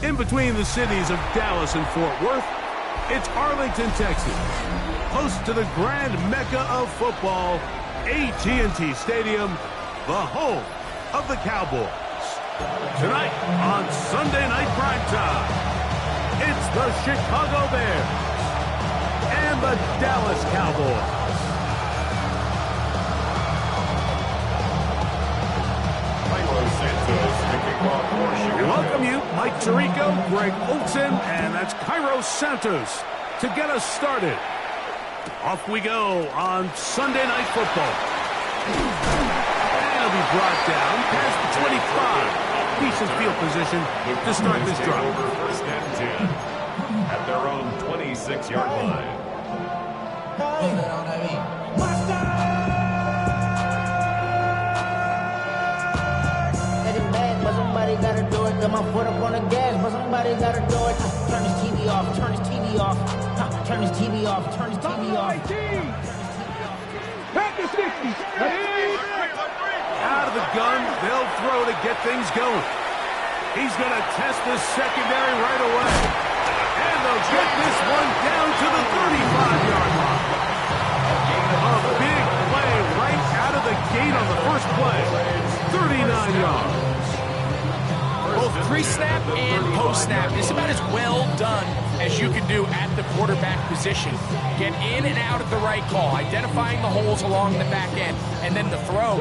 In between the cities of Dallas and Fort Worth, it's Arlington, Texas, host to the grand mecca of football, AT&T Stadium, the home of the Cowboys. Tonight on Sunday Night Primetime, it's the Chicago Bears and the Dallas Cowboys. Welcome you, Mike Tirico, Greg Olson, and that's Cairo Santos to get us started. Off we go on Sunday Night Football. And it'll be brought down past the 25. Decent field position to start this drive. First and 10 at their own 26-yard line. Somebody gotta do it. Got my foot up on the gas, but somebody gotta do it. Turn his TV off. Turn his TV off. Turn his TV off. Turn his TV off. Back to 60. Out of the gun, they'll throw to get things going. He's going to test the secondary right away. And they'll get this one down to the 35-yard line. A big play right out of the gate on the first play. 39 yards. Both pre-snap and post-snap is about as well done as you can do at the quarterback position. Get in and out of the right call, identifying the holes along the back end, and then the throw.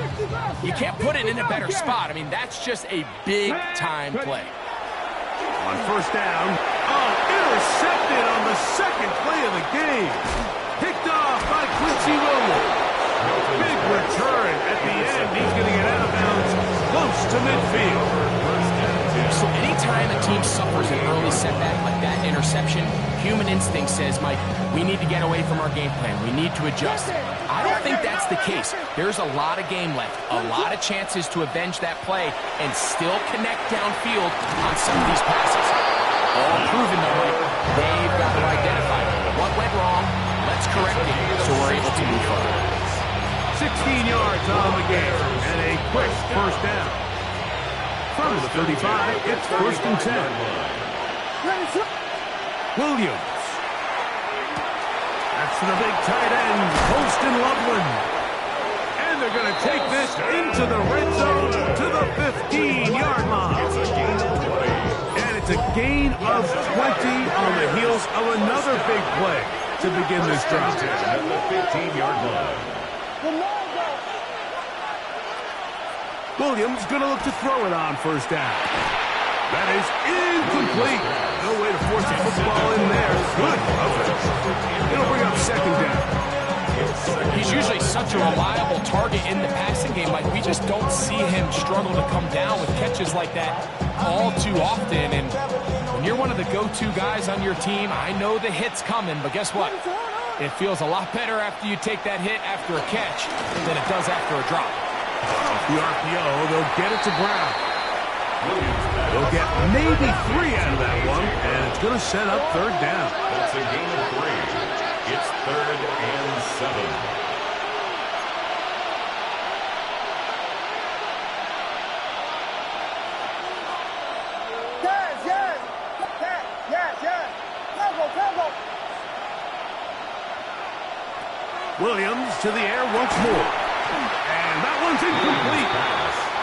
You can't put it in a better spot. I mean, that's just a big-time play. On first down, intercepted on the second play of the game. Picked off by Quincy Williams. Big return at the end. He's going to get out of bounds close to midfield. So anytime a team suffers an early setback like that interception, human instinct says, Mike, we need to get away from our game plan. We need to adjust. I don't think that's the case. There's a lot of game left, a lot of chances to avenge that play and still connect downfield on some of these passes. All proven, though, Mike, they've got to identify what went wrong. Let's correct it so we're able to move forward. 16 yards on the game and a quick first down. From the 35, it's first and 10. Williams. That's to the big tight end, Poston Loveland. And they're going to take this into the red zone to the 15-yard line. And it's a gain of 20 on the heels of another big play to begin this drive. At the 15-yard line. Williams going to look to throw it on first down. That is incomplete. No way to force the football in there. Good coverage. It'll bring up second down. He's usually such a reliable target in the passing game. Like, we just don't see him struggle to come down with catches like that all too often. And when you're one of the go-to guys on your team, I know the hit's coming, but guess what? It feels a lot better after you take that hit after a catch than it does after a drop. Off the RPO, they'll get it to Brown. They'll get maybe 3 out of that one, and it's going to set up third down. That's a gain of 3. It's 3rd and 7. Williams to the air once more. And that one's incomplete.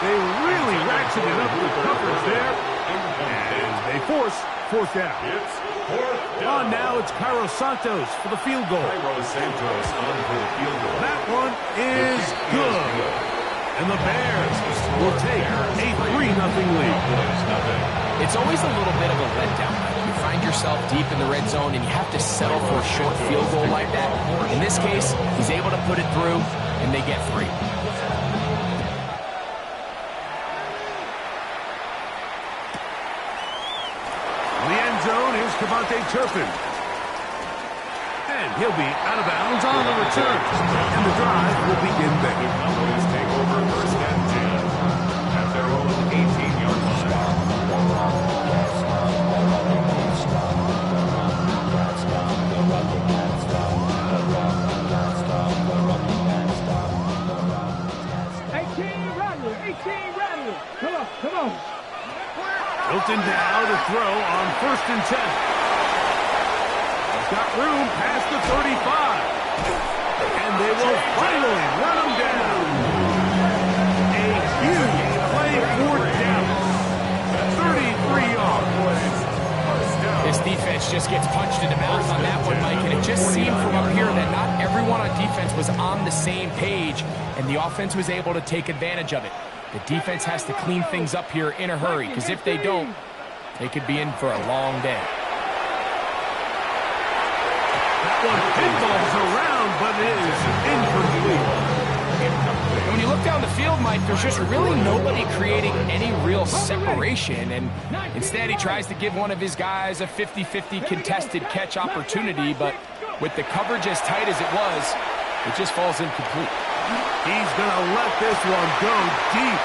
They really ratcheted up the coverage there. And they force fourth down. It's fourth down. On now, it's Cairo Santos for the field goal. Cairo Santos on for the field goal. That one is good. And the Bears will take a 3-0 lead. It's always a little bit of a letdown. You find yourself deep in the red zone and you have to settle for a short field goal like that. In this case, he's able to put it through, and they get 3. In the end zone, here's Cavante Turpin. And he'll be out of bounds on the return. And the drive will begin there. The Cowboys take over first and 10 at their own 18-yard line. Come on. Hilton now to throw on 1st and 10. He's got room past the 35. And they will finally run him down. A huge play for Dallas. 33 yards. This defense just gets punched in the mouth on that one, Mike, and it just seemed from up here that not everyone on defense was on the same page, and the offense was able to take advantage of it. The defense has to clean things up here in a hurry, because if they don't, they could be in for a long day. That one pinballs around, but it is incomplete. And when you look down the field, Mike, there's just really nobody creating any real separation, and instead he tries to give one of his guys a 50-50 contested catch opportunity, but with the coverage as tight as it was, it just falls incomplete. He's going to let this one go deep.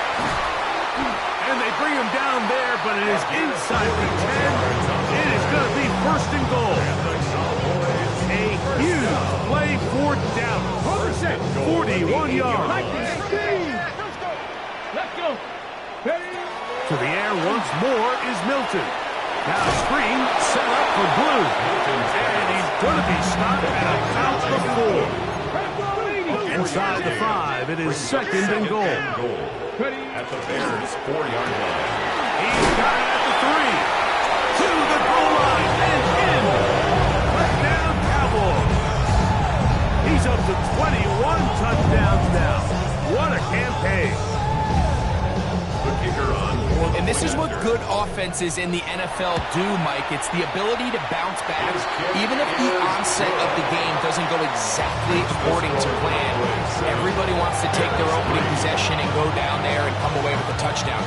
And they bring him down there, but it is inside the 10. It is going to be 1st and goal. A huge play for Dallas. 41 yards. Let's go. To the air once more is Milton. Now screen set up for Blue. And he's going to be stopped at about the 4. Inside the 5, it is 2nd and goal. At the Bears' 4-yard line. He's got it at the 3. To the goal line and in. Touchdown Cowboys. He's up to 21 touchdowns now. What a campaign. The kicker on. And this is what good offenses in the NFL do, Mike. It's the ability to bounce back, even if the onset of the game doesn't go exactly according to plan. Everybody wants to take their opening possession and go down there and come away with a touchdown.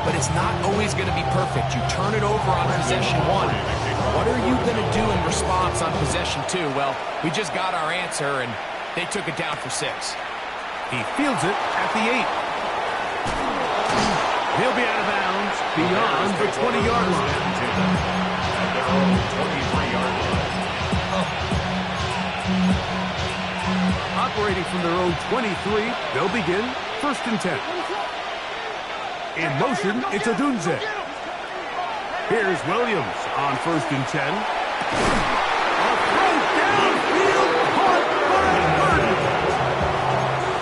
But it's not always going to be perfect. You turn it over on possession 1. What are you going to do in response on possession 2? Well, we just got our answer, and they took it down for 6. He fields it at the 8. He'll be out of bounds beyond the 20-yard line. At their own 23-yard line. Operating from their own 23, they'll begin 1st and 10. In motion, it's Odunze. Here's Williams on 1st and 10. A throw downfield caught by Burton.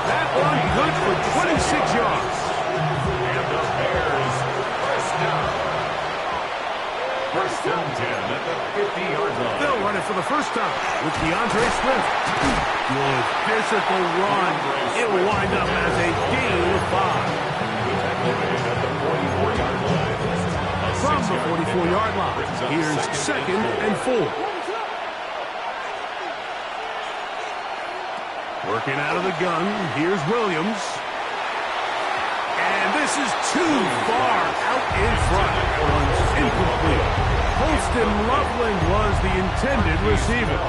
That one good for 26 yards. And the Bears first down. 1st and 10 at the 50-yard line. They'll run it for the first time with DeAndre Swift. Good physical run. It'll wind up as a gain of 5. At the 44-yard line. From the 44-yard line, here's 2nd and 4. Working out of the gun, here's Williams. And this is too far out in front. That one's incomplete. Holston Loveland was the intended receiver.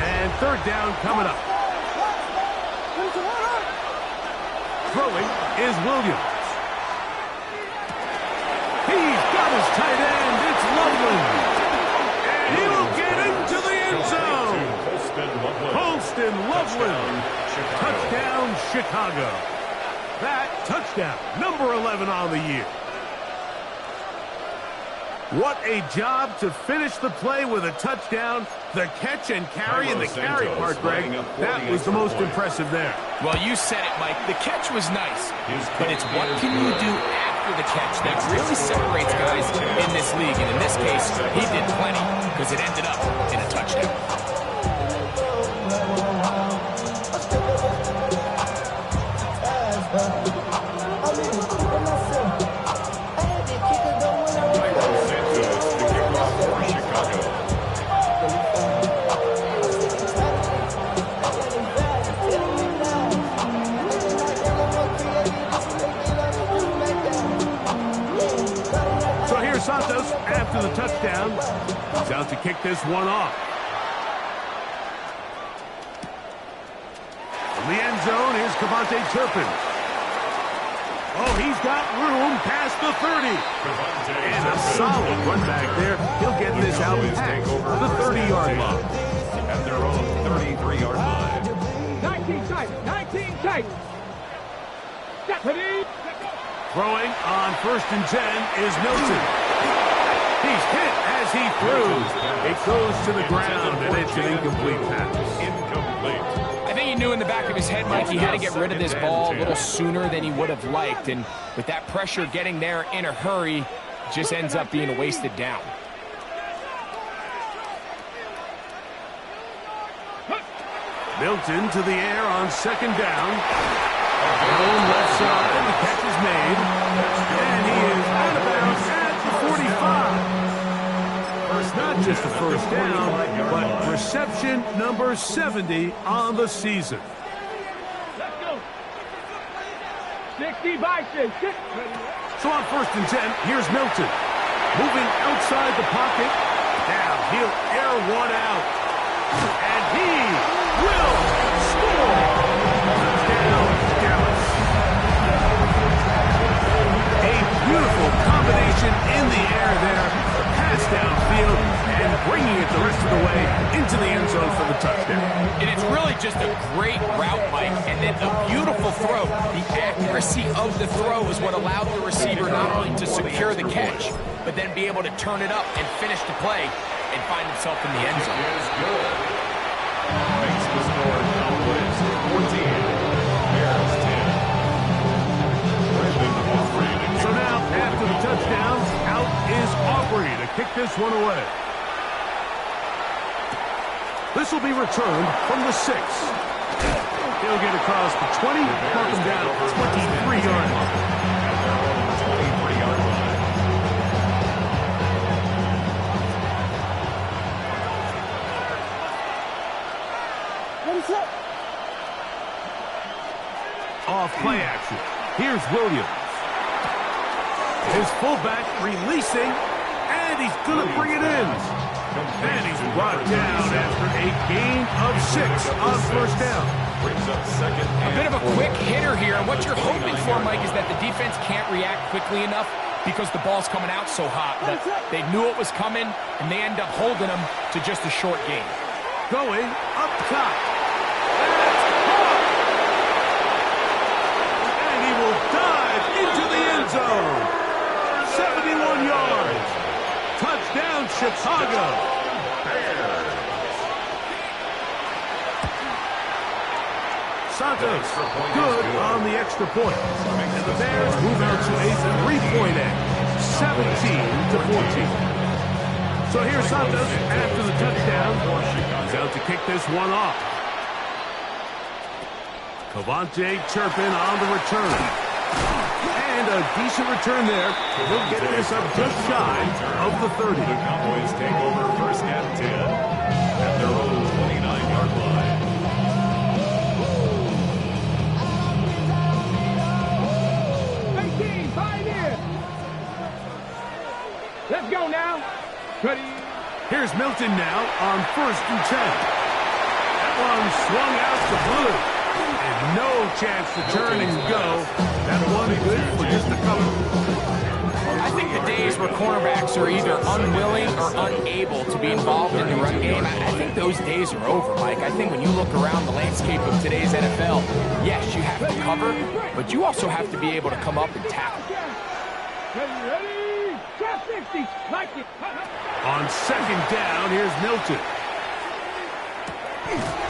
And 3rd down coming up. Throwing is Williams. He's got his tight end. It's Loveland. And he will get into the end zone. Holston Loveland. Touchdown, Chicago. That touchdown, number 11 on the year. What a job to finish the play with a touchdown. The catch and carry and the carry part, Greg, that was the most impressive there. Well, you said it, Mike. The catch was nice, but it's what can you do after the catch that really separates guys in this league. And in this case, he did plenty because it ended up in a touchdown. Santos, after the touchdown, he's out to kick this one off. From the end zone, here's Cavante Turpin. Oh, he's got room past the 30. And a solid run back there. He'll get this out past the 30-yard line. At their own 33-yard line. 19 tight. 19 tight. Deputy. Throwing on 1st and 10 is Milton. He's hit as he throws. It goes to the ground, and it's an incomplete pass. I think he knew in the back of his head, Mike, he had to get rid of this ball a little sooner than he would have liked. And with that pressure getting there in a hurry, it just ends up being a wasted down. Milton to the air on 2nd down. Home left side, the catch is made. And he is out of bounds at the 45. Not just the 1st down, but reception number 70 on the season. Let's go. 60 by 6. So on 1st and 10, here's Milton. Moving outside the pocket. Now he'll air one out. And he will score. Touchdown, Dallas. A beautiful combination in the air there. Pass downfield and bringing it the rest of the way into the end zone for the touchdown. And it's really just a great route, Mike, and then a beautiful throw. The accuracy of the throw is what allowed the receiver not only to secure the catch, but then be able to turn it up and finish the play and find himself in the end zone. Makes the score Cowboys 14, Bears 10. So now, after the touchdown, out is Aubrey to kick this one away. This will be returned from the 6. He'll get across the 20, mark him down 23-yard line. 23-yard line. Off play action. Here's Williams. His fullback releasing, and he's going to bring it in. And he's brought down after a gain of 6 on 1st down. Brings up 2nd. A bit of a quick hitter here, and what you're hoping for, Mike, is that the defense can't react quickly enough because the ball's coming out so hot. But they knew it was coming, and they end up holding them to just a short gain. Going up top. And he will dive into the end zone. 71 yards. Touchdown, Chicago. Santos, good on the extra point. And the Bears move out to a 3-point edge, 17-14. So here's Santos after the touchdown. He's out to kick this one off. Cavante Turpin on the return. And a decent return there. He'll get this up just shy of the 30. The Cowboys take over 1st and 10 at their own 29-yard line. Let's go now. Ready. Here's Milton now on 1st and 10. That one swung out to blue. And no chance to turn and go. That one good for just a couple. I think the days where cornerbacks are either unwilling or unable to be involved in the run game, I think those days are over, Mike. I think when you look around the landscape of today's NFL, yes, you have to cover, but you also have to be able to come up and tackle. Ready. Top 60. Like it. On 2nd down, here's Milton.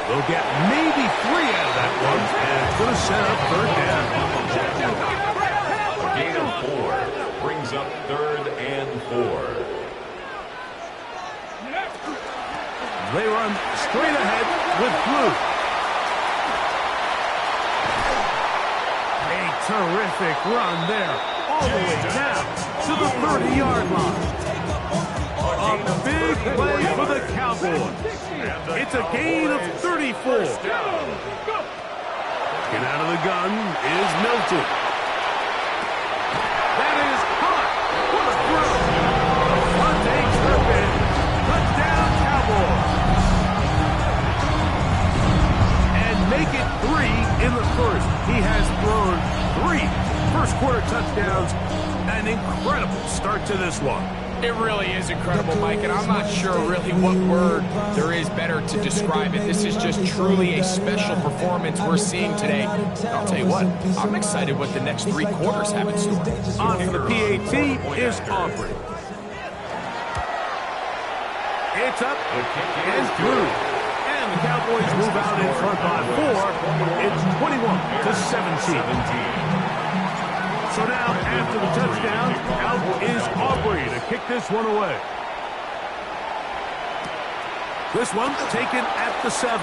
They'll get maybe 3 out of that one, and it's going to set up 3rd down. A gain of 4 brings up 3rd and 4. They run straight ahead with blue. A terrific run there, all the way down to the 30-yard line. A big play for the Cowboys. It's a gain of 34. Get out of the gun is Milton. That is caught. What a throw. Cavante Turpin. Touchdown, Cowboys. And make it 3 in the 1st. He has thrown 3 first-quarter touchdowns. An incredible start to this one. It really is incredible, Mike, and I'm not sure really what word there is better to describe it. This is just truly a special performance we're seeing today. And I'll tell you what, I'm excited what the next 3 quarters have in store. On for the PAT is Aubrey. It's up and through. And the Cowboys move out in front by 4. It's 21-17. So now, after the touchdown, out is Aubrey to kick this one away. This one taken at the 7.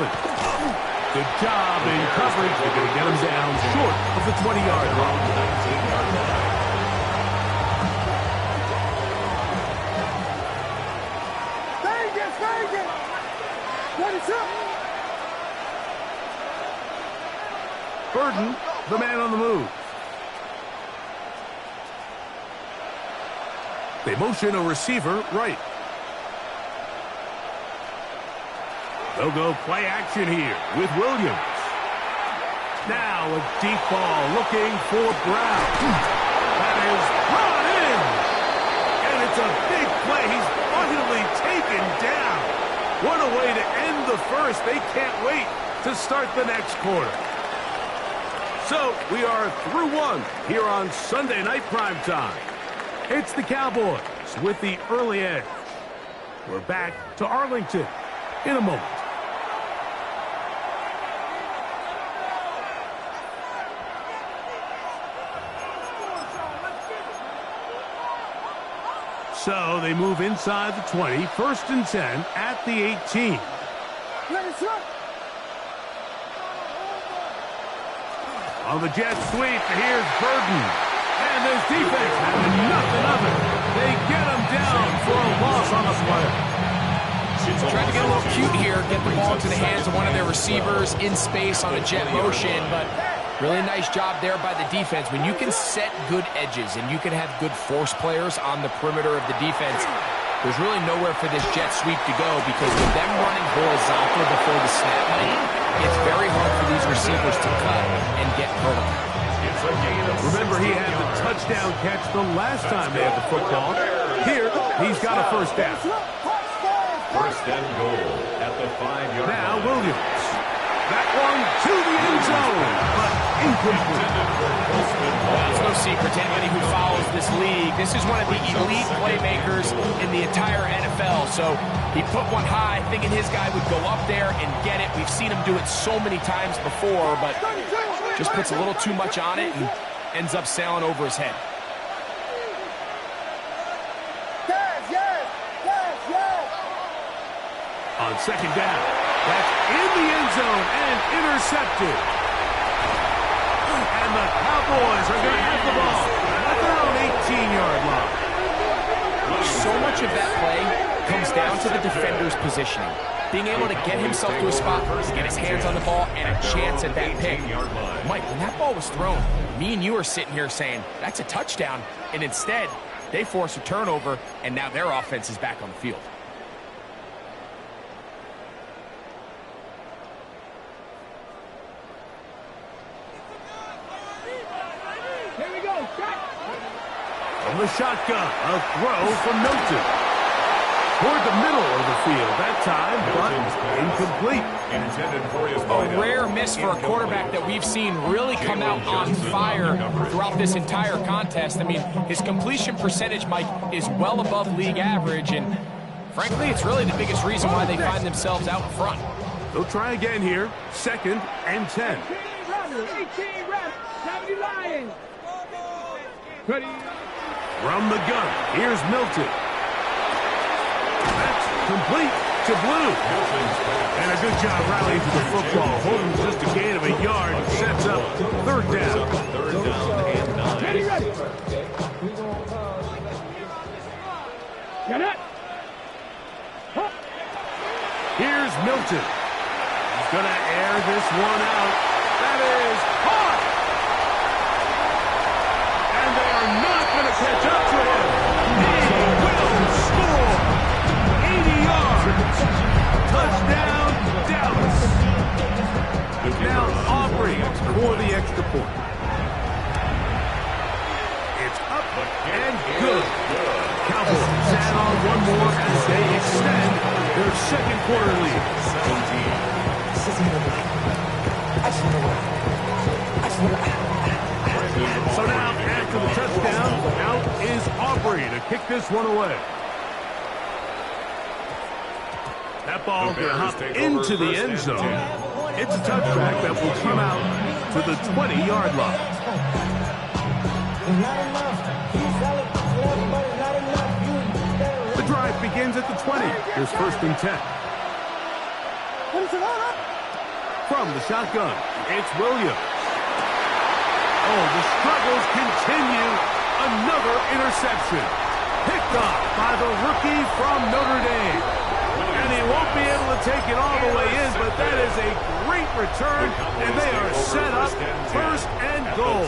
Good job in coverage. They're going to get him down short of the 20-yard line. Burden, the man on the move. They motion a receiver right. They'll go play action here with Williams. Now a deep ball looking for Brown. That is brought in. And it's a big play. He's finally taken down. What a way to end the first. They can't wait to start the next quarter. So we are through 1 here on Sunday Night Primetime. It's the Cowboys with the early edge. We're back to Arlington in a moment. So they move inside the 20, 1st and 10 at the 18. On the jet sweep, here's Burden. And this defense having nothing of it. They get him down for a loss on the play. Trying to get a little cute here, get the ball into the hands of one of their receivers in space on a jet motion, but really nice job there by the defense. When you can set good edges and you can have good force players on the perimeter of the defense, there's really nowhere for this jet sweep to go because with them running horizontal before the snap, it's very hard for these receivers to cut and get vertical. Remember, he had the touchdown catch the last time they had the football. Here, he's got a first down. First and goal at the 5-yard line. Now Williams. That one to the end zone, but incomplete. Well, it's no secret to anybody who follows this league. This is one of the elite playmakers in the entire NFL. So he put one high, thinking his guy would go up there and get it. We've seen him do it so many times before, but just puts a little too much on it and ends up sailing over his head. On second down, that's in the end zone and intercepted. And the Cowboys are going to have the ball at their own 18-yard line. So much of that play comes down to the defender's positioning. Being able to get himself to a spot, to get his hands on the ball, and a chance at that pick. Mike, when that ball was thrown, me and you are sitting here saying, that's a touchdown. And instead, they force a turnover, and now their offense is back on the field. From the shotgun, a throw from Milton. Toward the middle of the field that time, but incomplete. A rare miss for a quarterback that we've seen really come out on fire throughout this entire contest. I mean, his completion percentage, Mike, is well above league average, and frankly, it's really the biggest reason why they find themselves out in front. They'll try again here, 2nd and 10. 18 reps, 70 Lions. Ready. From the gun, here's Milton. That's complete to Blue. And a good job rallying to the football. Holding just a gain of a yard. Sets up 3rd down. 3rd down and 9. Ready. Got it. Here's Milton. He's going to air this one out. That is caught. And they are not going to catch up to him. He will score. 80 yards. Touchdown, Dallas. Now Aubrey for the extra point. It's up and good. Cowboys add on one more as they extend their second quarter lead. 17. So now, after the touchdown, out is Aubrey to kick this one away. That ball going to hop into the end zone. It's a touchback that will come out to the 20-yard line. The drive begins at the 20. Here's 1st and 10. From the shotgun, it's Williams. Oh, the struggles continue. Another interception. Picked up by the rookie from Notre Dame. And he won't be able to take it all the way in, but that is a great return, and they are set up 1st and goal.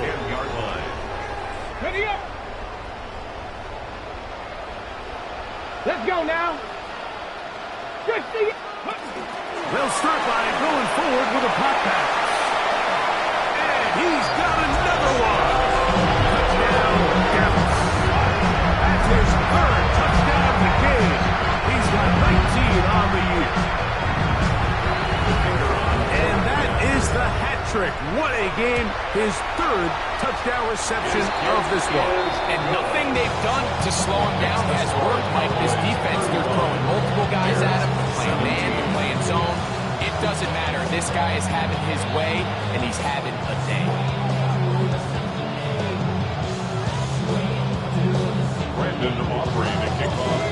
Ready up. Let's go now. Good see. They'll start by going forward with a pop pass. And he's got another one. Touchdown, Dallas. That's his 3rd touchdown of the game. He's got 19 on the year. And that is the hat trick. What a game. His 3rd touchdown reception of this one. And nothing they've done to slow him down has worked, Mike. This defense, they're throwing multiple guys at him. They're playing man, they're playing zone. It doesn't matter. This guy is having his way, and he's having a day.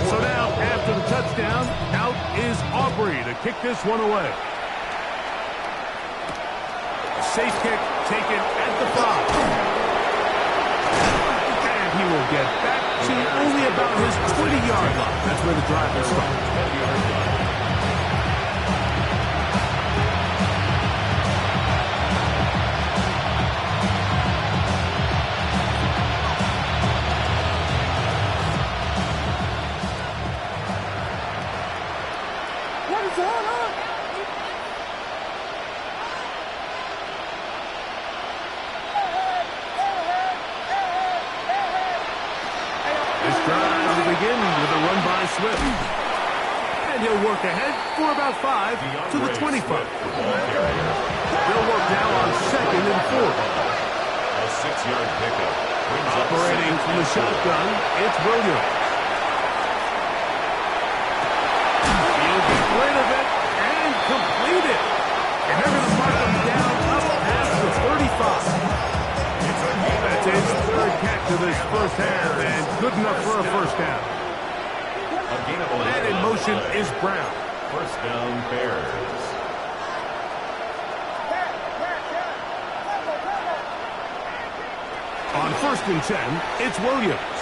So now, after the touchdown, out is Aubrey to kick this one away. Safe kick taken at the 5. And he will get back to only about his 20-yard line. That's where the drive will start. Swift. And he'll work ahead for about 5 to the 25. They'll work now on 2nd and 4. A 6-yard pickup. Operating from the shotgun, it's Williams. He'll get rid of it and complete it. And they're going to mark him down up past the 35. That's his 3rd catch of this first half, and good enough for a first down. And in motion is Brown. 1st down, Bears. On 1st and 10, it's Williams.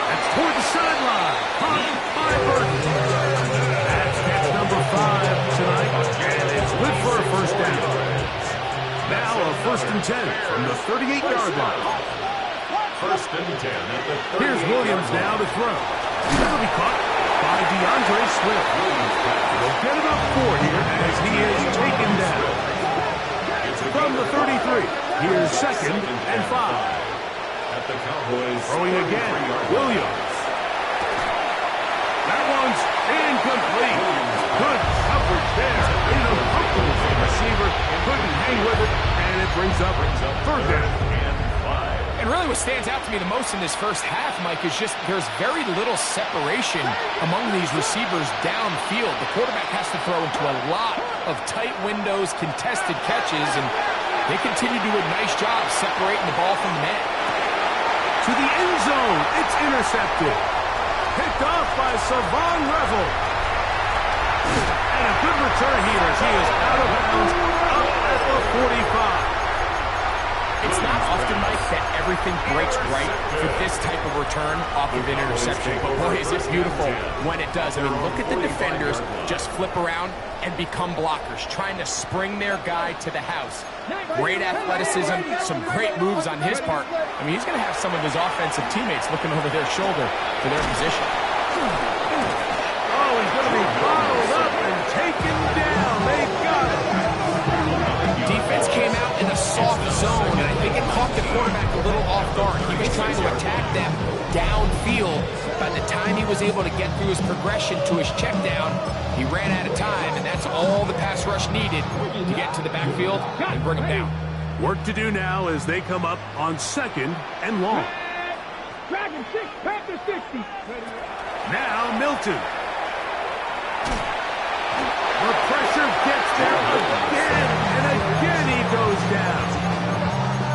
That's toward the sideline. Caught by Burton. That's catch number 5 tonight, and it's good for a first down. Now a 1st and 10 from the 38-yard line. 1st and 10 at the 38. Here's Williams now to throw. That'll be caught by DeAndre Swift. He'll get it up 4 here as he is taken down. From the 33, here's 2nd and 5. At the Cowboys. Throwing again, Williams. That one's incomplete. Good coverage there. Uncomfortable for the receiver. Couldn't hang with it, and it brings up 3rd down. And really what stands out to me the most in this first half, Mike, is just there's very little separation among these receivers downfield. The quarterback has to throw into a lot of tight windows, contested catches, and they continue to do a nice job separating the ball from the man. To the end zone, it's intercepted. Picked off by Savon Revel. And a good return here as he is out of bounds up at the 45. It's not often, Mike, that everything breaks right for this type of return off of an interception. But boy, is it beautiful when it does. I mean, look at the defenders just flip around and become blockers, trying to spring their guy to the house. Great athleticism, some great moves on his part. I mean, he's going to have some of his offensive teammates looking over their shoulder for their position. Oh, he's going to be bottled up and taken down. They got it. Defense came out in a soft the zone, and I think it caught the quarterback a little off guard. He was trying to attack them downfield. By the time he was able to get through his progression to his check down, he ran out of time, and that's all the pass rush needed to get to the backfield and bring him down. Work to do now as they come up on 2nd and long. Dragon 6, Panther 60. Now Milton. The pressure gets there again, and again he goes down.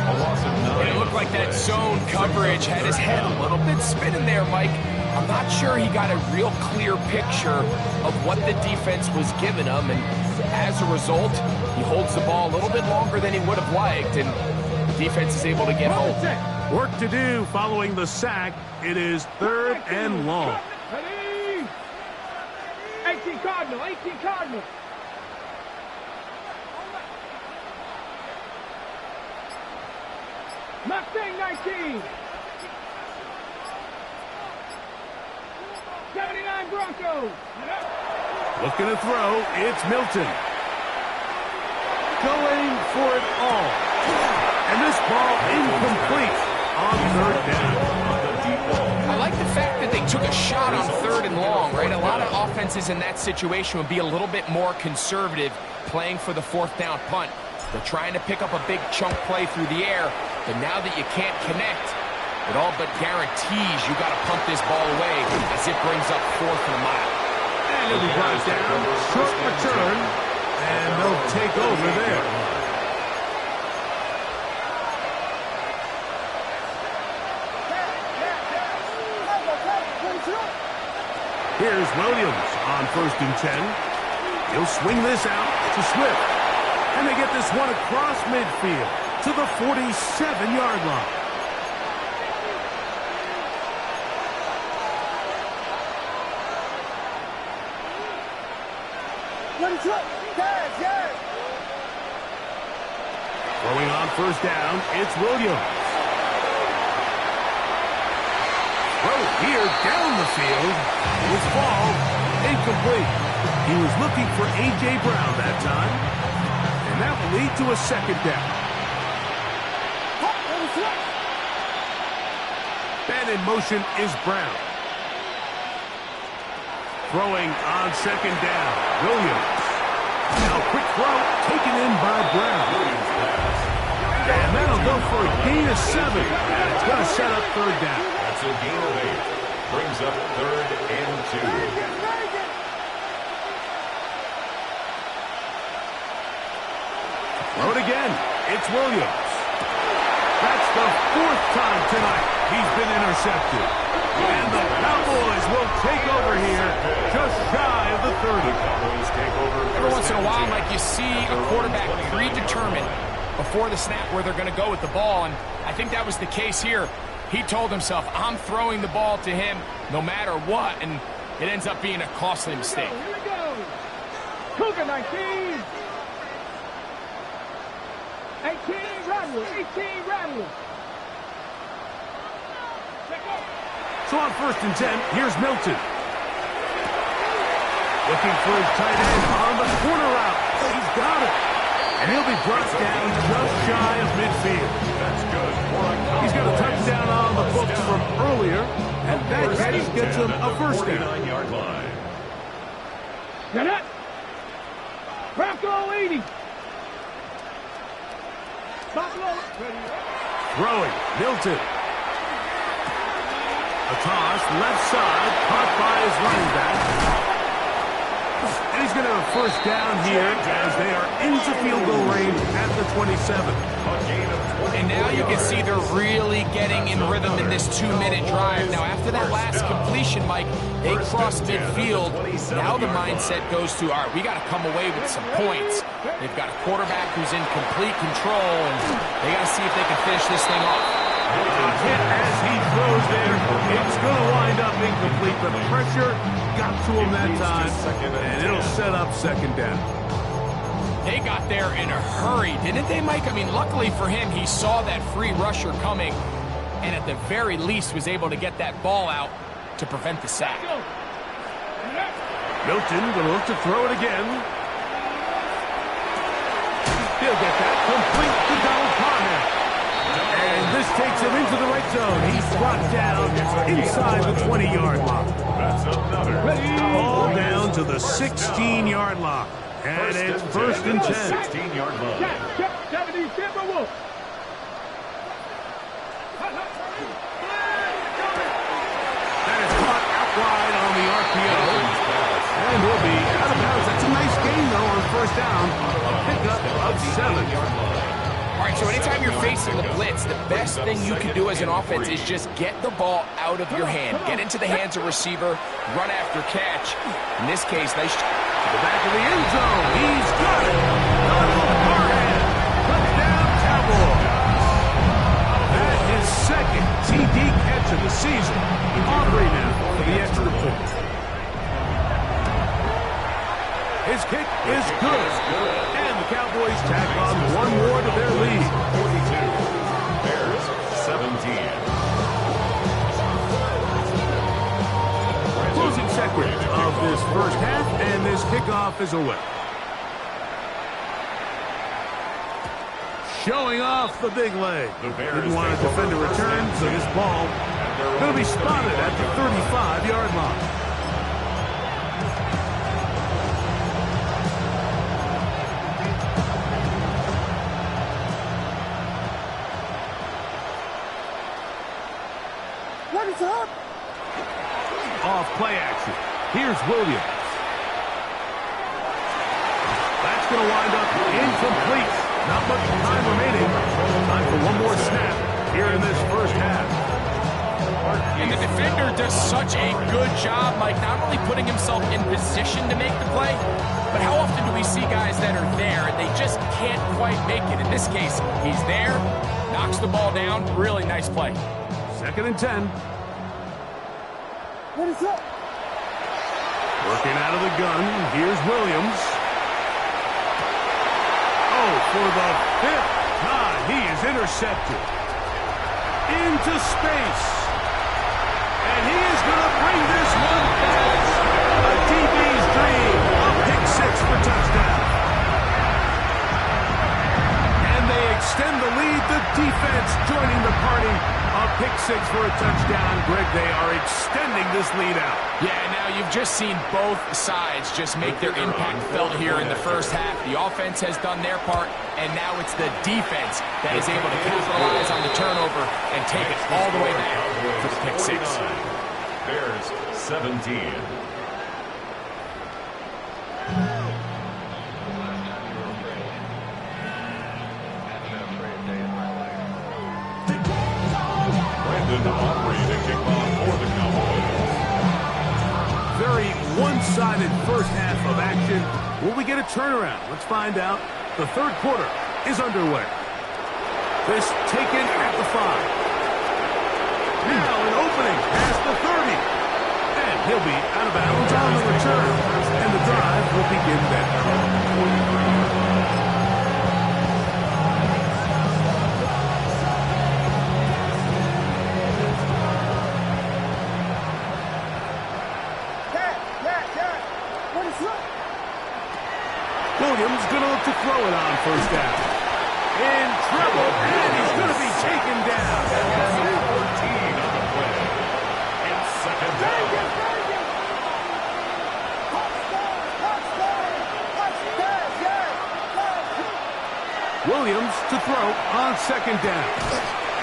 A loss of 9. It looked like that zone coverage had his head a little bit spinning there, Mike. I'm not sure he got a real clear picture of what the defense was giving him, and as a result, he holds the ball a little bit longer than he would have liked, and the defense is able to get home. Work to do following the sack. It is 3rd and long. 18 Cardinal, 18 Cardinal. Mustang 19. 79 Broncos. Looking to throw, it's Milton. Going for it all. And this ball incomplete on 3rd down. I like the fact that they took a shot on 3rd and long, right? A lot of offenses in that situation would be a little bit more conservative playing for the 4th down punt. They're trying to pick up a big chunk play through the air, but now that you can't connect, it all but guarantees you got to punt this ball away as it brings up 4th and a mile. And he'll be brought down, short return, and they'll take over there. Here's Williams on 1st and 10. He'll swing this out to Swift. And they get this one across midfield to the 47-yard line. Throwing on 1st down, it's Williams. Throw here down the field. Will fall. Incomplete. He was looking for A.J. Brown that time. And that will lead to a 2nd down. And in motion is Brown. Throwing on 2nd down. Williams. Now quick throw taken in by Brown. And that'll go for a gain of 7. And it's going to set up 3rd down. That's a gain of 8. Brings up 3rd and 2. Throw it again. It's Williams. That's the 4th time tonight he's been intercepted. And the Cowboys will take over here just shy of the 30. Every once in a while, Mike, you see a quarterback predetermined before the snap where they're going to go with the ball, and I think that was the case here. He told himself, I'm throwing the ball to him no matter what, and it ends up being a costly mistake. Here we go. Cougar 19. 18 Rattler, 18 Rattler. So on 1st and 10, here's Milton. Looking for his tight end on the corner route. He's got it. And he'll be brought down just shy of midfield. That's good. He's got a touchdown on the books from earlier, and that just gets him a 1st down. 49-yard line. Get it. Bronco 80. Buffalo. Throwing, Milton. A toss, left side, caught by his running back. And he's going to have a 1st down here as they are into field goal range at the 27. And now you can see they're really getting in rhythm in this 2-minute drive. Now, after that last completion, Mike, they cross midfield. Now the mindset goes to, all right, we got to come away with some points. They've got a quarterback who's in complete control, and they got to see if they can finish this thing off. Hit as he throws there. It's going to wind up incomplete. The pressure got to him that time, and it'll set up 2nd down. They got there in a hurry, didn't they, Mike? I mean, luckily for him, he saw that free rusher coming, and at the very least was able to get that ball out to prevent the sack. Milton going to look to throw it again. He'll get that complete to Donald Conner. zone. He's brought down inside the 20-yard line. That's another. Ball down to the 16-yard line. And it's first and 10. 16-yard line. Check, 70, Timberwolves. And it's caught out wide on the RPO. And will be out of bounds. That's a nice gain, though, on first down. A pickup of 7. All right, so anytime you're facing the blitz, the best thing you can do as an offense is just get the ball out of your hand. Get into the hands of receiver, run after catch. In this case, nice To the back of the end zone. He's got it. Donald Parham. Touchdown, Cowboys. That is second TD catch of the season. Aubrey now for the extra point. His kick is good. And the Cowboys tack on one more to their lead. 42. Bears 17. Closing seconds of this first half, and this kickoff is away. Showing off the big leg. Didn't want to defend a return, so this ball going to be spotted at the 35-yard line. What is up? Off play action. Here's Williams. That's going to wind up incomplete. Not much time remaining. Time for one more snap here in this first half. And the defender does such a good job, Mike, not only putting himself in position to make the play, but how often do we see guys that are there and they just can't quite make it? In this case, he's there, knocks the ball down. Really nice play. Second and 10. What is up? Working out of the gun. Here's Williams. Oh, for the 5th time, he is intercepted. Into space. And he is going to bring this one back. A DB's dream. A pick 6 for touchdown. And they extend the lead. The defense joining the party. A pick 6 for a touchdown. Greg, they are extending this lead out. Yeah, now you've just seen both sides just make their impact felt here in the first half. The offense has done their part, and now it's the defense that is able to capitalize on the turnover and take it all the way back for the pick 6. Bears 17. Very one-sided first half of action. Will we get a turnaround? Let's find out. The third quarter is underway. This taken at the 5. Now an opening past the 30. And he'll be out of bounds on the return. And the drive will begin then. Williams going to look to throw it on first down. In trouble, and he's going to be taken down. 14 on the play. It's second down. Williams to throw on second down.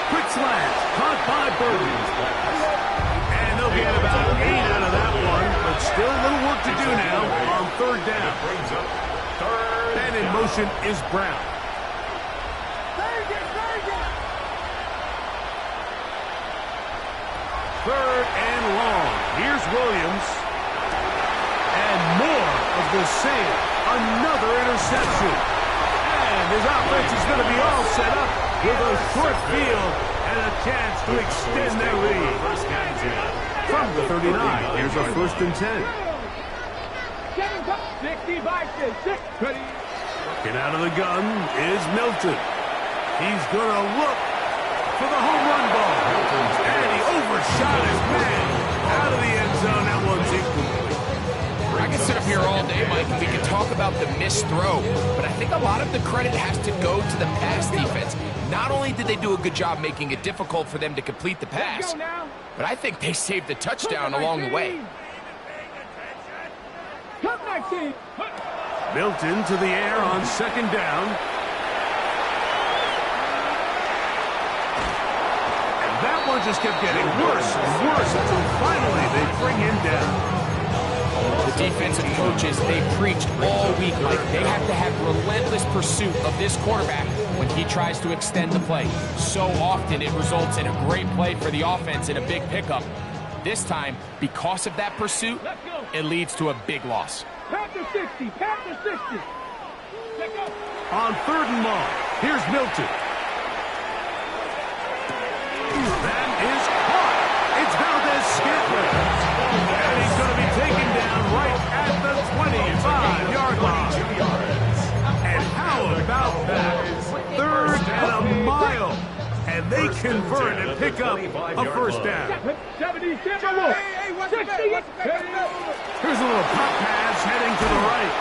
Quick slash, caught by Burton. And they'll get about 8 out of that one, but still a little work to do now on third down. Brings up third. And in motion is Brown. Third and long. Here's Williams. And more of the same. Another interception. And his offense is going to be all set up with a short field and a chance to extend their lead. From the 39, here's a first and 10. 60-6. Ready? Get out of the gun is Milton. He's going to look for the home run ball. And he overshot his man. Out of the end zone, that one's incomplete. I can sit up here all day, Mike, and we can talk about the missed throw, but I think a lot of the credit has to go to the pass defense. Not only did they do a good job making it difficult for them to complete the pass, but I think they saved the touchdown along the way. Milton to the air on second down. And that one just kept getting worse and worse until finally they bring him down. The defensive coaches, they preached all week like they have to have relentless pursuit of this quarterback when he tries to extend the play. So often it results in a great play for the offense and a big pickup. This time, because of that pursuit, it leads to a big loss. Panther 60, Panther 60. On third and long, here's Milton. That is caught. It's Valdez-Scantling. And he's going to be taken down right at the 25-yard line. And how about that? Third and a mile. And they convert and pick up a first down. 70, Timberwolf. 60. Here's a little pop pass heading to the right.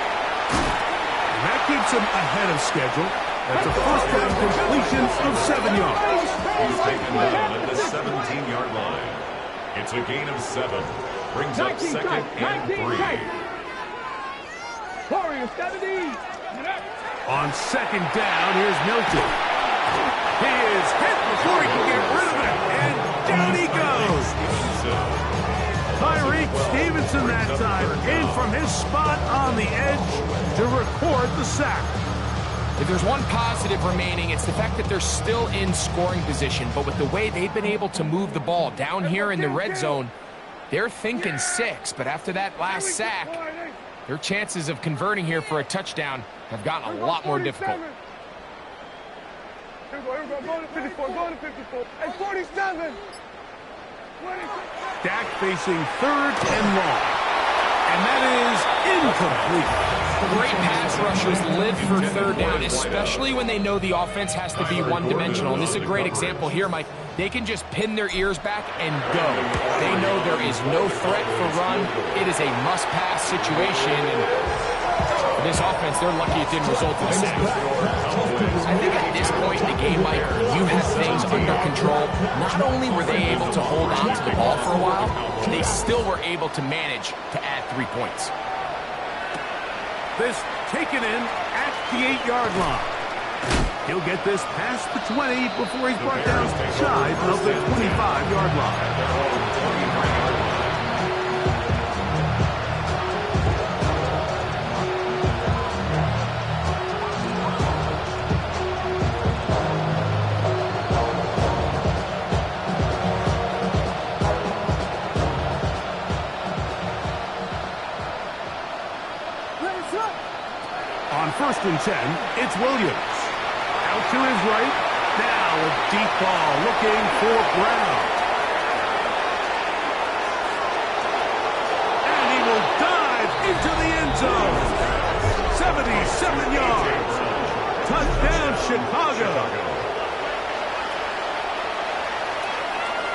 And that keeps him ahead of schedule. That's a first down completion of 7 yards. He's taken down at the 17-yard line. It's a gain of 7. Brings up second and 3. Warriors 70. On second down, here's Milton. He is hit before he can get rid of it. And down he goes. Tyreek Stevenson that time in from his spot on the edge to record the sack. If there's one positive remaining, it's the fact that they're still in scoring position. But with the way they've been able to move the ball down here in the red zone, they're thinking 6. But after that last sack, their chances of converting here for a touchdown have gotten a lot more difficult. Here we go, go to 54, go to 54. Hey, 47. Dak facing third and long. And that is incomplete. Great pass rushers live for third down, especially when they know the offense has to be one-dimensional. And this is a great example here, Mike. They can just pin their ears back and go. They know there is no threat for run. It is a must-pass situation. And for this offense, they're lucky it didn't result in a sack. I think at this point in the game, Mike, you have things under control. Not only were they able to hold on to the ball for a while, they still were able to manage to add 3 points. This taken in at the 8-yard line. He'll get this past the 20 before he's brought down shy of the 25-yard line. On first and 10, it's Williams. Out to his right. Now a deep ball looking for Brown. And he will dive into the end zone. 77 yards. Touchdown, Chicago.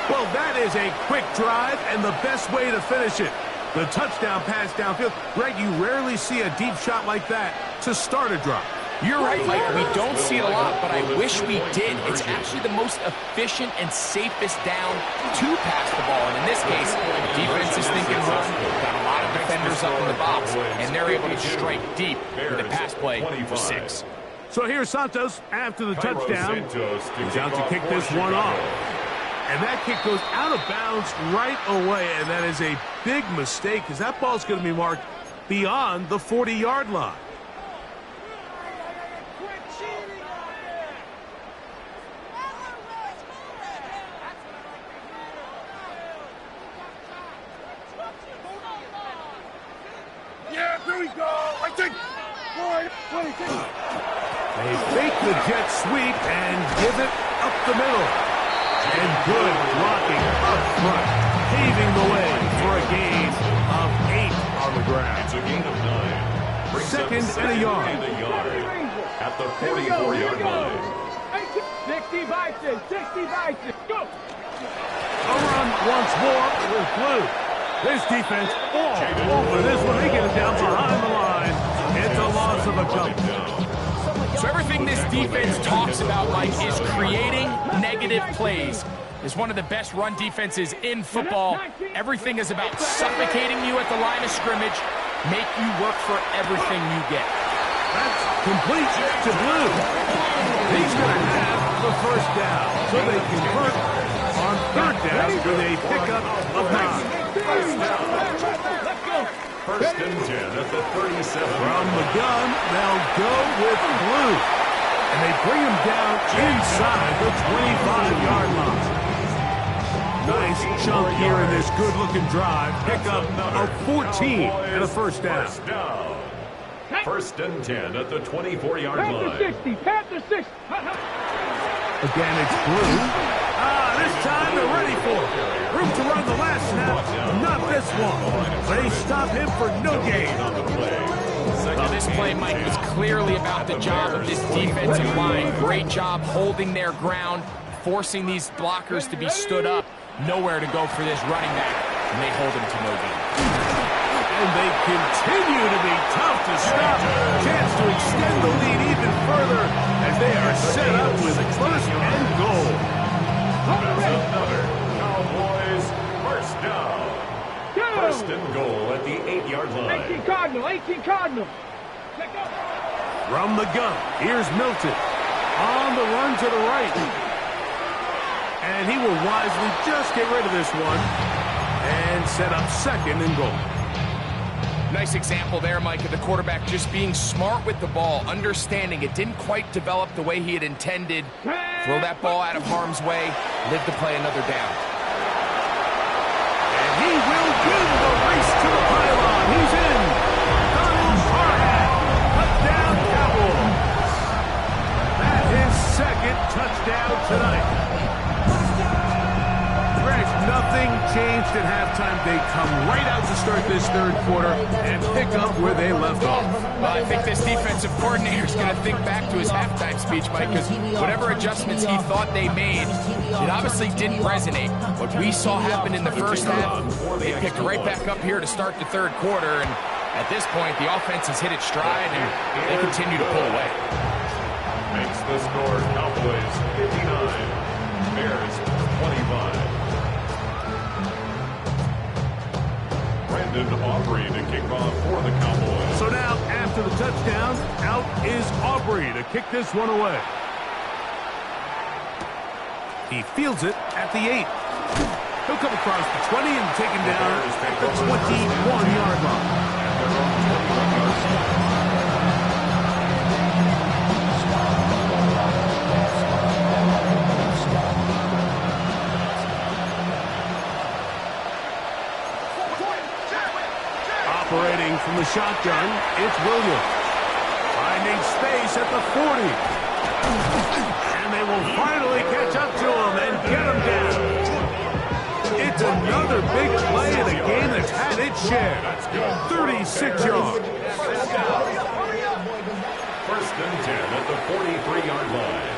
Well, that is a quick drive and the best way to finish it. The touchdown pass downfield. Greg, you rarely see a deep shot like that to start a drive. You're right, Mike. We don't see it a lot, but I wish we did. It's actually the most efficient and safest down to pass the ball. And in this case, the defense is thinking run. Got a lot of defenders up in the box, and they're able to strike deep with a pass play for 6. So here's Santos after the touchdown. He's out to kick this one off. And that kick goes out of bounds right away, and that is a big mistake because that ball's going to be marked beyond the 40-yard line. Yeah, here we go. I think. They fake the jet sweep and give it up the middle. And good blocking up front, paving the way for a gain of 8 on the ground. It's a gain of 9. Brings second up and a yard. At the 44-yard line. 60 by 6, 60 by 6. Go. A run once more with Blue. This defense all over this one. They get it down behind the line. It's a loss of a couple. So everything this defense talks about, Mike, is creating negative plays. Is one of the best run defenses in football. Everything is about suffocating you at the line of scrimmage, make you work for everything you get. That's complete to Blue. He's going to have the first down, so they convert on third down with a pickup of 9. First and 10 at the 37. From the gun, they'll go with Blue. And they bring him down inside the 25-yard line. Nice chunk here in this good-looking drive. Pickup of 14 and a first down. First and 10 at the 24-yard line. 60, Panther 60. Again, it's Blue. This time they're ready for it. Room to run the last snap. Not this one. They stop him for no gain. Well, this play, Mike, was clearly about the job of this defensive line. Great job holding their ground, forcing these blockers to be stood up. Nowhere to go for this running back, and they hold him to no gain. And they continue to be tough to stop. Chance to extend the lead even further as they are set up with first and goal. That's another Cowboys first down. First and goal at the 8-yard line. 18 Cardinal, 18 Cardinal. From the gun, here's Milton. On the run to the right. And he will wisely just get rid of this one and set up second and goal. Nice example there, Mike, of the quarterback just being smart with the ball, understanding it didn't quite develop the way he had intended. Throw that ball out of harm's way, live to play another down. And he will win the race to the pylon. He's in. Donald Parham, touchdown Cowboys. That is second touchdown tonight. Nothing changed at halftime. They come right out to start this third quarter and pick up where they left off. Well, I think this defensive coordinator is going to think back to his halftime speech, Mike, because whatever adjustments he thought they made, it obviously didn't resonate. What we saw happen in the first half, they picked right back up here to start the third quarter, and at this point, the offense has hit its stride, and they continue to pull away. Makes the score Cowboys 59, Bears 25. Aubrey to kick off for the Cowboys. So now, after the touchdown, out is Aubrey to kick this one away. He fields it at the 8. He'll come across the 20 and take him down at the 21-yard line. Operating from the shotgun, it's Williams. Finding space at the 40. And they will finally catch up to him and get him down. It's another big play in a game that's had its share. 36 yards. First and 10 at the 43-yard line.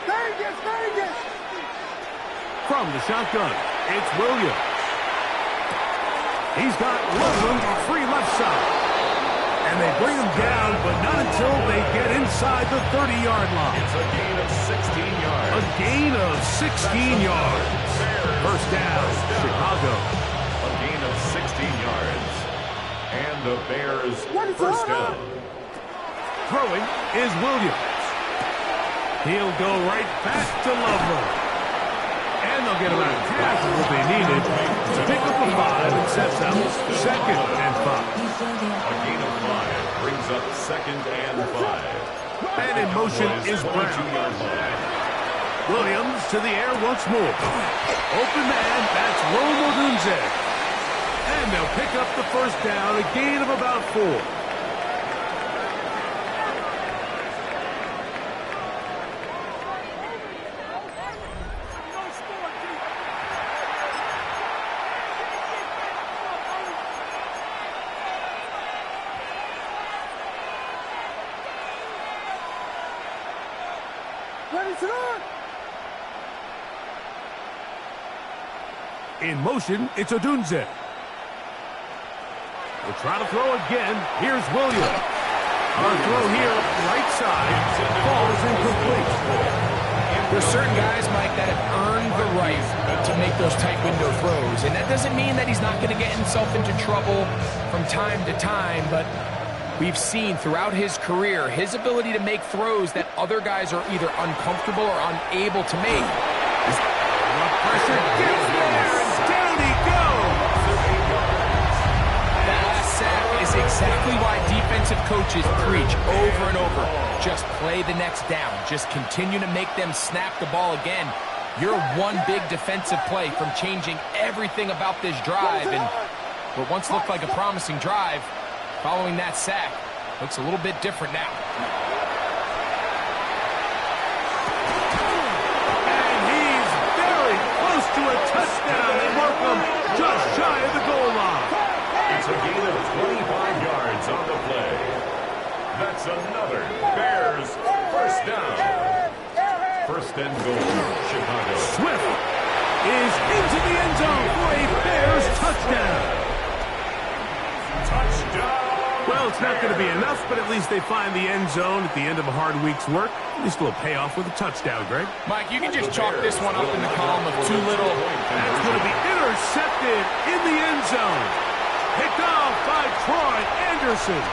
Vegas! From the shotgun, it's Williams. He's got room free left side. And they bring him down, but not until they get inside the 30-yard line. It's a gain of 16 yards. A gain of 16 yards. First down, Chicago. A gain of 16 yards. And the Bears first down. Throwing is Williams. He'll go right back to Loveland. And they'll get about half of what they needed to pick up the 5 and sets up second and 5. A gain of 5 brings up second and 5. And in motion is Brown. Williams to the air once more. Open man, that's Rome Odunze. And they'll pick up the first down, a gain of about 4. In motion, it's Odunze. We'll try to throw again. Here's Williams. Our throw here, right side, falls incomplete. There's certain guys, Mike, that have earned the right to make those tight window throws. And that doesn't mean that he's not going to get himself into trouble from time to time, but we've seen throughout his career his ability to make throws that other guys are either uncomfortable or unable to make. Pressure gets there, and down he goes. That last sack is exactly why defensive coaches preach over and over. Just play the next down. Just continue to make them snap the ball again. You're one big defensive play from changing everything about this drive. And what once looked like a promising drive, following that sack, looks a little bit different now. And he's very close to a touchdown. They mark him just shy of the goal line. It's a gain of 25 yards on the play. That's another Bears first down. First and goal, Chicago. Swift is into the end zone for a Bears touchdown. Touchdown. Well, it's not going to be enough, but at least they find the end zone at the end of a hard week's work. At least we'll pay off with a touchdown, Greg. Mike, you can just chalk this one up in the column of too little. That's going to be intercepted in the end zone. Picked off by Troy Anderson.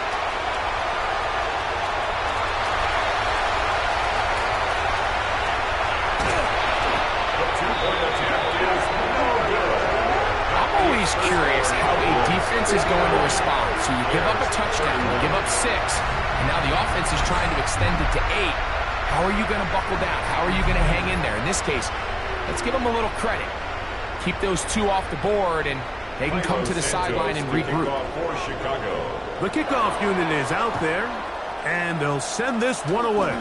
Curious how a defense is going to respond. So you give up a touchdown, you give up 6, and now the offense is trying to extend it to 8. How are you going to buckle down? How are you going to hang in there? In this case, let's give them a little credit. Keep those 2 off the board, and they can come to the sideline and regroup. The kickoff unit is out there, and they'll send this one away.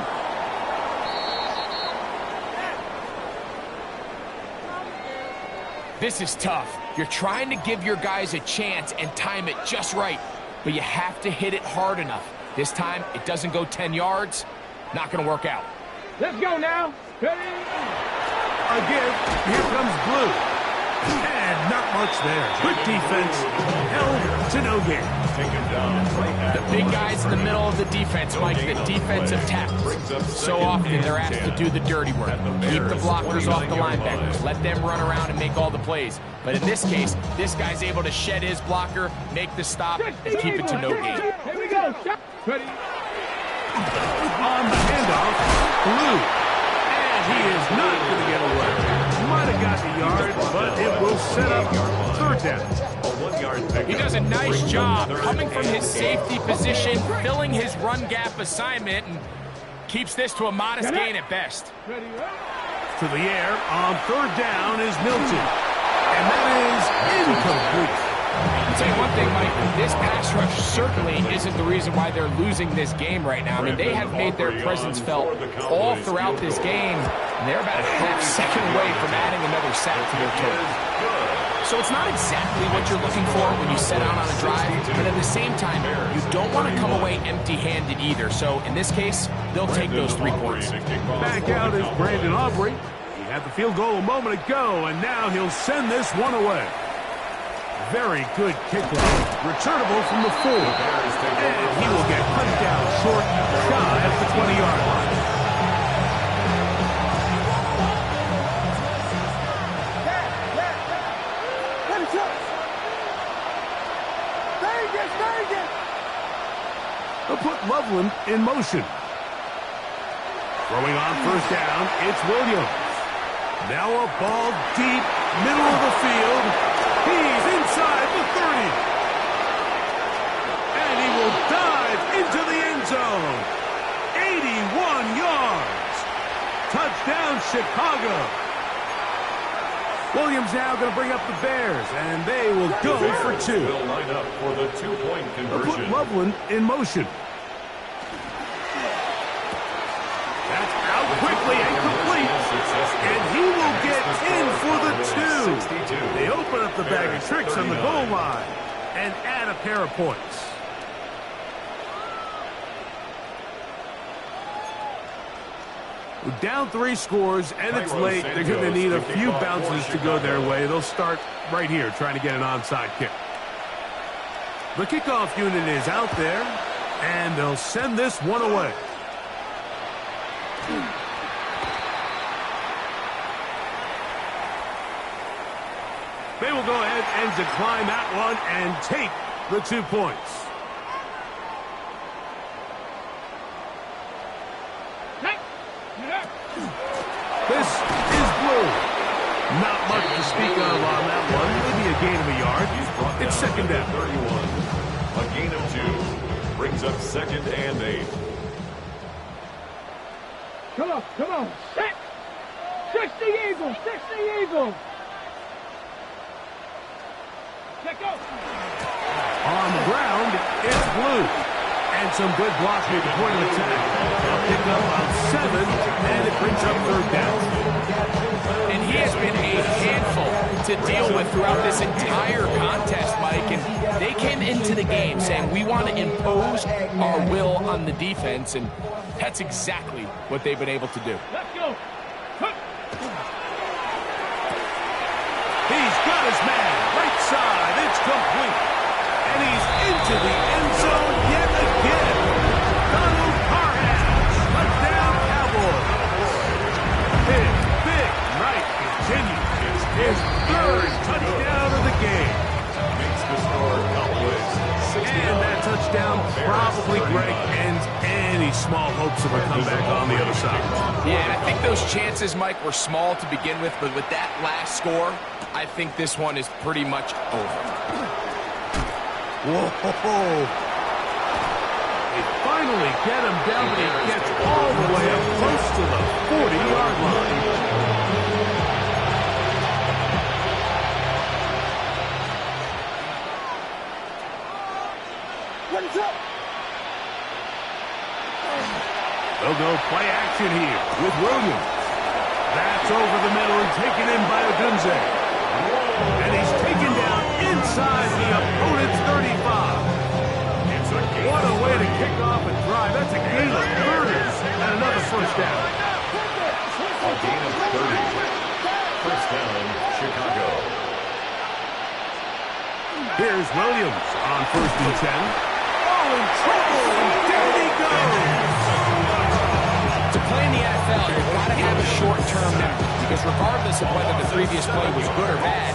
This is tough. You're trying to give your guys a chance and time it just right, but you have to hit it hard enough. This time, it doesn't go 10 yards. Not going to work out. Let's go now. Ready? Again, here comes Blue. And not much there. Good defense. Held to no gain. The big guys in the middle of the defense, Mike, the defensive tackles. So often they're asked to do the dirty work. Keep the blockers off the linebackers. Let them run around and make all the plays. But in this case, this guy's able to shed his blocker, make the stop, and keep it to no gain. Here we go. Ready? On the handoff, Blue. And he is not going to get away. Might have got the yard, but it will set up 3rd down. He does a nice job coming from his safety position, filling his run gap assignment, and keeps this to a modest gain at best. To the air on 3rd down is Milton. And that is incomplete. I'll tell you one thing, Mike, this pass rush certainly isn't the reason why they're losing this game right now. I mean, they have made their presence felt all throughout this game, and they're about a half-second away from adding another sack to their total. So it's not exactly what you're looking for when you set out on a drive, but at the same time, you don't want to come away empty-handed either. So in this case, they'll take those 3 points. Back out is Brandon Aubrey. He had the field goal a moment ago, and now he'll send this one away. Very good kickoff. Returnable from the 4. And he will get cut down short, shy at the 20-yard line. They'll put Loveland in motion. Throwing on 1st down, it's Williams. Now a ball deep, middle of the field. He's inside the 30. And he will dive into the end zone. 81 yards. Touchdown, Chicago. Williams now going to bring up the Bears, and they will go for 2. Will line up for the 2-point They'll put conversion. Loveland in motion. That's out quickly and complete. And he will get in for the 2. They open up the bag of tricks on the goal line and add a pair of points. We're down 3 scores, and it's late. They're going to need a few bounces to go their way. They'll start right here trying to get an onside kick. The kickoff unit is out there, And they'll send this one away. They will go ahead and decline that one and take the 2 points. This is blue. Not much to speak of on that one. Maybe a gain of a yard. It's second down. 31. A gain of 2. Brings up 2nd and 8. Come on, come on. 60 Eagles, 60 Eagles. Let go. On the ground, it's blue. And some good blocking at the point of attack. They'll pick up on 7, and it brings up 3rd down. And he has been a handful to deal with throughout this entire contest, Mike. And they came into the game saying, we want to impose our will on the defense. And that's exactly what they've been able to do. Let's go. He's got his man. Right side. It's complete. And he's into the end zone yet again. Donald Parham. Touchdown, Cowboys. Big night continues. His 3rd touchdown of the game. Makes the score Cowboys 60. And that touchdown probably, Greg, ends any small hopes of a comeback on the other side. Yeah, and I think those chances, Mike, were small to begin with, but with that last score, I think this one is pretty much over. Whoa. They finally get him down, but he gets all the way up close to the 40-yard line. What's up? They'll go play action here with Williams. That's over the middle and taken in by Odunze. And he's taken down inside the opponent's 35. What a way to kick off a drive. That's a gain of 30 and another first down. A gain of 30. First down, Chicago. Here's Williams on 1st and 10. Oh, in trouble. There he goes. To play in the NFL, you've got to have a short-term memory, because regardless of whether the previous play was good or bad,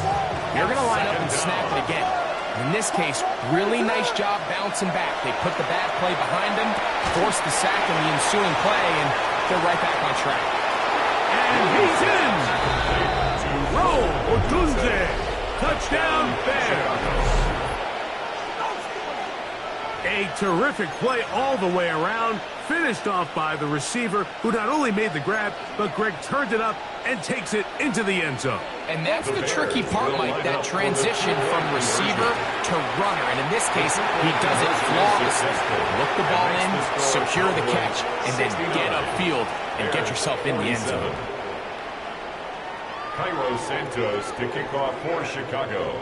you're going to line up and snap it again. In this case, really nice job bouncing back. They put the bad play behind them, forced the sack in the ensuing play, and they're right back on track. And he's in. Roll, Odunze. Touchdown, Bears. A terrific play all the way around, finished off by the receiver, who not only made the grab, but Greg turned it up and takes it into the end zone. And that's the tricky part, Mike, that transition from receiver to runner. And in this case, he does it flawlessly. Look the ball in, secure the catch, and then get upfield and get yourself in the end zone. Cairo Santos to kick off for Chicago.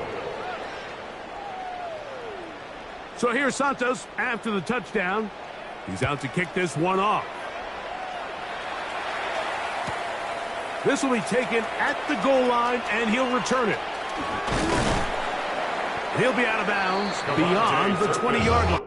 So here's Santos after the touchdown. He's out to kick this one off. This will be taken at the goal line, and he'll return it. He'll be out of bounds beyond the 20-yard line.